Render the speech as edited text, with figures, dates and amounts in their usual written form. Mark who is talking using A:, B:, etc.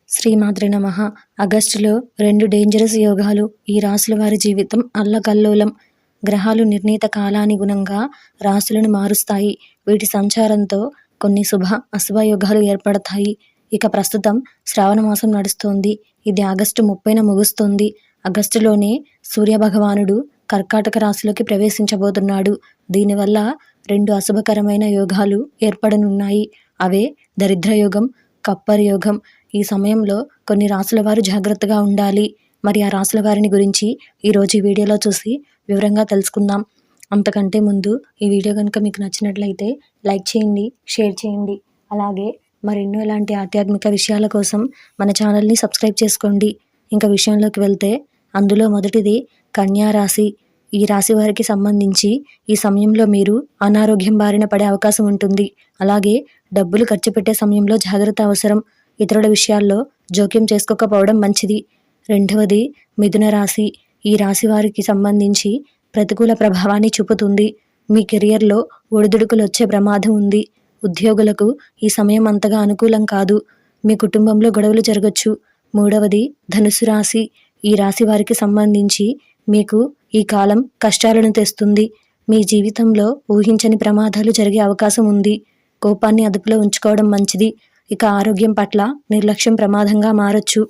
A: శ్రీమాత్రే నమః. ఆగస్టులో 2 డేంజరస్ యోగాలు. ఈ రాశుల వారి జీవితం అల్లకల్లోలం. గ్రహాలు నిర్ణీత కాలానుగుణంగా రాశులను మారుస్తాయి. వీటి సంచారంతో కొన్ని శుభ, అశుభ యోగాలు ఏర్పడతాయి. ఇక ప్రస్తుతం శ్రావణ మాసం నడుస్తోంది. ఇది ఆగస్టు 30న ముగుస్తుంది. ఆగస్టులోనే సూర్యభగవానుడు కర్కాటక రాశిలోకి ప్రవేశించబోతున్నాడు. దీనివల్ల 2 అశుభకరమైన యోగాలు ఏర్పడనున్నాయి. అవే దరిద్ర యోగం, కప్పర్ యోగం. ఈ సమయంలో కొన్ని రాశుల వారు జాగ్రత్తగా ఉండాలి. మరి ఆ రాశుల వారిని గురించి ఈరోజు ఈ వీడియోలో చూసి వివరంగా తెలుసుకుందాం. అంతకంటే ముందు ఈ వీడియో కనుక మీకు నచ్చినట్లయితే లైక్ చేయండి, షేర్ చేయండి. అలాగే మరెన్నో ఇలాంటి ఆధ్యాత్మిక విషయాల కోసం మన ఛానల్ని సబ్స్క్రైబ్ చేసుకోండి. ఇంకా విషయంలోకి వెళ్తే అందులో మొదటిది కన్యా రాశి. ఈ రాశి వారికి సంబంధించి ఈ సమయంలో మీరు అనారోగ్యం బారిన పడే అవకాశం ఉంటుంది. అలాగే డబ్బులు ఖర్చు పెట్టే సమయంలో జాగ్రత్త అవసరం. ఇతరుల విషయాల్లో జోక్యం చేసుకోకపోవడం మంచిది. రెండవది మిథున రాశి. ఈ రాశి వారికి సంబంధించి ప్రతికూల ప్రభావాన్ని చూపుతుంది. మీ కెరియర్లో ఒడిదుడుకులు వచ్చే ప్రమాదం ఉంది. ఉద్యోగులకు ఈ సమయం అంతగా అనుకూలం కాదు. మీ కుటుంబంలో గొడవలు జరగచ్చు. మూడవది ధనుసు రాశి. ఈ రాశి వారికి సంబంధించి మీకు ఈ కాలం కష్టాలను తెస్తుంది. మీ జీవితంలో ఊహించని ప్రమాదాలు జరిగే అవకాశం ఉంది. కోపాన్ని అదుపులో ఉంచుకోవడం మంచిది. ఇక ఆరోగ్యం పట్ల నిర్లక్ష్యం ప్రమాదంగా మారచ్చు.